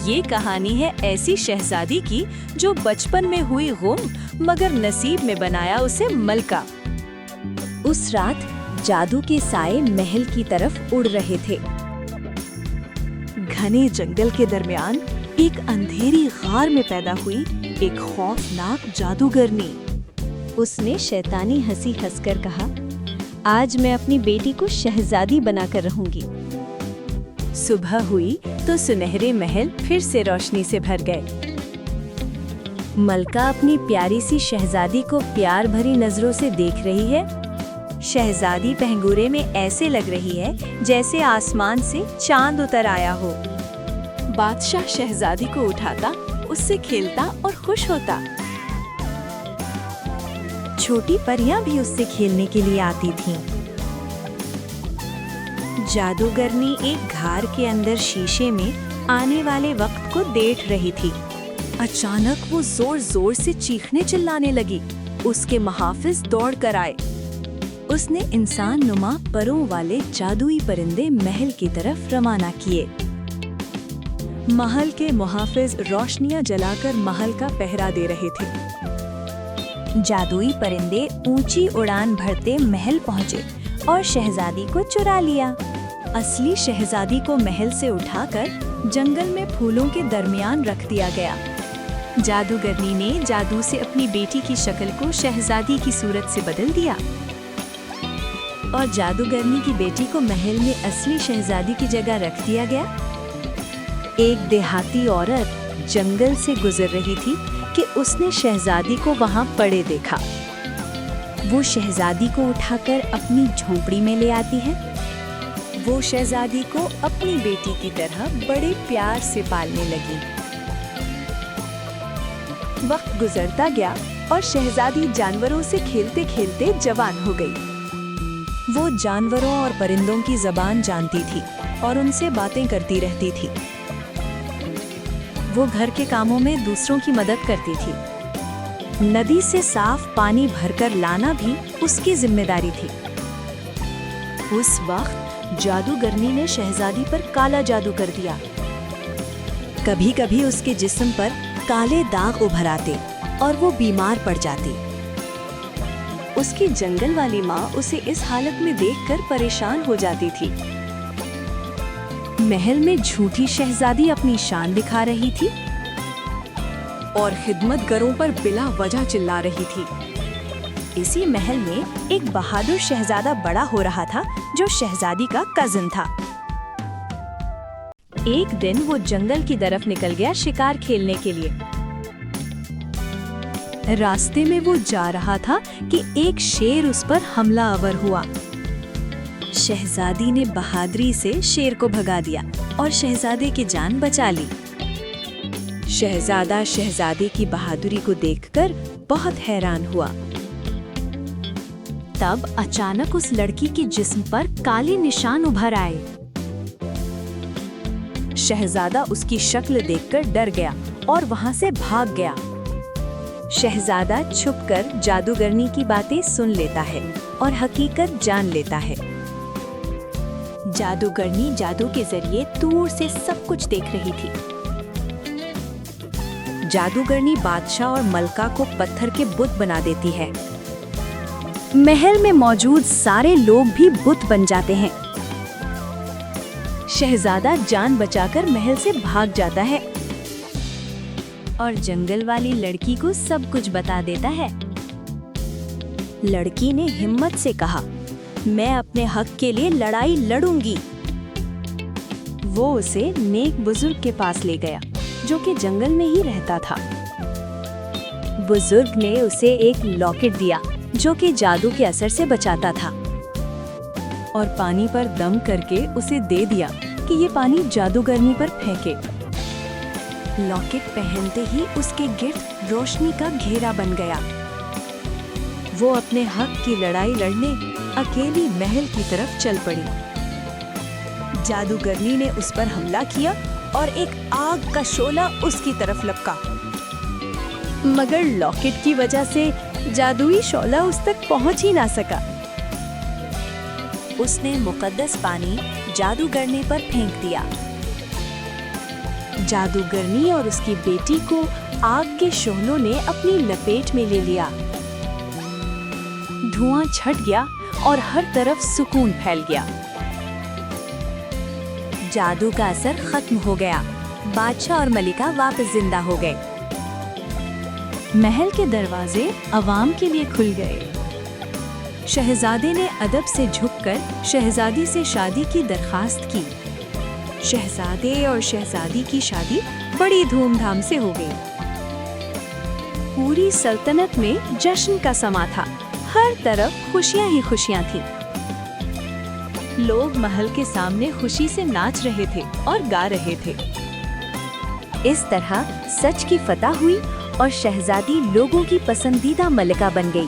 ये कहानी है ऐसी शहजादी की जो बचपन में हुई गुम मगर नसीब में बनाया उसे मलका। उस रात जादू के साए महल की तरफ उड़ रहे थे। घने जंगल के दरमियान एक अंधेरी गार में पैदा हुई एक खौफनाक जादूगरनी। उसने शैतानी हंसी हंसकर कहा, आज मैं अपनी बेटी को शहजादी बनाकर रहूंगी। सुबह हुई तो सुनहरे महल फिर से रोशनी से भर गए। मलका अपनी प्यारी सी शहजादी को प्यार भरी नजरों से देख रही है। शहजादी पहंगूरे में ऐसे लग रही है जैसे आसमान से चांद उतर आया हो। बादशाह शहजादी को उठाता, उससे खेलता और खुश होता। छोटी परियां भी उससे खेलने के लिए आती थीं। जादूगरनी एक घार के अंदर शीशे में आने वाले वक्त को देख रही थी। अचानक वो जोर जोर से चीखने चिल्लाने लगी। उसके मुहाफिज दौड़ कर आए। उसने इंसान नुमा परों वाले जादुई परिंदे महल की तरफ रवाना किए। महल के मुहाफिज रोशनियां जलाकर महल का पहरा दे रहे थे। जादुई परिंदे ऊंची उड़ान भरते महल पहुंचे और शहजादी को चुरा लिया। असली शहजादी को महल से उठाकर जंगल में फूलों के दरमियान रख दिया गया। जादूगरनी ने जादू से अपनी बेटी की शक्ल को शहजादी की सूरत से बदल दिया और जादूगरनी की बेटी को महल में असली शहजादी की जगह रख दिया गया। एक देहाती औरत जंगल से गुजर रही थी कि उसने शहजादी को वहां पड़े देखा। वो शहजादी को उठाकर अपनी झोपड़ी में ले आती है। वो शहजादी को अपनी बेटी की तरह बड़े प्यार से पालने लगी। वक्त गुजरता गया और शहजादी जानवरों से खेलते खेलते जवान हो गई। वो जानवरों और परिंदों की ज़बान जानती थी और उनसे बातें करती रहती थी। वो घर के कामों में दूसरों की मदद करती थी। नदी से साफ पानी भरकर लाना भी उसकी जिम्मेदारी थी। उस वक्त जादूगरनी ने शहजादी पर काला जादू कर दिया। कभी कभी उसके जिस्म पर काले दाग उभर आते और वो बीमार पड़ जाती। उसकी जंगल वाली माँ उसे इस हालत में देखकर परेशान हो जाती थी। महल में झूठी शहजादी अपनी शान दिखा रही थी और खिदमतगरों पर बिला वजह चिल्ला रही थी। इसी महल में एक बहादुर शहजादा बड़ा हो रहा था जो शहजादी का कजिन था। एक दिन वो जंगल की तरफ निकल गया शिकार खेलने के लिए। रास्ते में वो जा रहा था कि एक शेर उस पर हमला आवर हुआ। शहजादी ने बहादुरी से शेर को भगा दिया और शहजादे की जान बचा ली। शहजादा शहजादी की बहादुरी को देखकर बहुत हैरान हुआ। तब अचानक उस लड़की के जिस्म पर काले निशान उभर आए। शहजादा उसकी शक्ल देखकर डर गया और वहां से भाग गया। शहजादा छुपकर जादूगरनी की बातें सुन लेता है और हकीकत जान लेता है। जादूगरनी जादू के जरिए दूर से सब कुछ देख रही थी। जादूगरनी बादशाह और मलका को पत्थर के बुत बना देती है। महल में मौजूद सारे लोग भी बुत बन जाते हैं। शहजादा जान बचाकर महल से भाग जाता है और जंगल वाली लड़की को सब कुछ बता देता है। लड़की ने हिम्मत से कहा, मैं अपने हक के लिए लड़ाई लड़ूंगी। वो उसे नेक बुजुर्ग के पास ले गया जो कि जंगल में ही रहता था। बुजुर्ग ने उसे एक लॉकेट दिया जो कि जादू के असर से बचाता था और पानी पर दम करके उसे दे दिया कि ये पानी जादूगरनी पर फेंके। लॉकेट पहनते ही उसके गिर्द रोशनी का घेरा बन गया। वो अपने हक की लड़ाई लड़ने अकेली महल की तरफ चल पड़ी। जादूगरनी ने उस पर हमला किया और एक आग का शोला उसकी तरफ लपका, मगर लॉकेट की वजह से जादुई शोला उस तक पहुंच ही ना सका। उसने मुकद्दस पानी जादूगरनी पर फेंक दिया। जादूगरनी और उसकी बेटी को आग के शोलों ने अपनी लपेट में ले लिया। धुआं छट गया और हर तरफ सुकून फैल गया। जादू का असर खत्म हो गया। बादशाह और मलिका वापस जिंदा हो गए। महल के दरवाजे आवाम के लिए खुल गए। शहजादे ने अदब से झुककर शहजादी से शादी की दरखास्त की। शहजादे और शहजादी की शादी बड़ी धूमधाम से हो गई। पूरी सल्तनत में जश्न का समा था। हर तरफ खुशियां ही खुशियां थीं। लोग महल के सामने खुशी से नाच रहे थे और गा रहे थे। इस तरह सच की फतह हुई और शहजादी लोगों की पसंदीदा मलिका बन गई।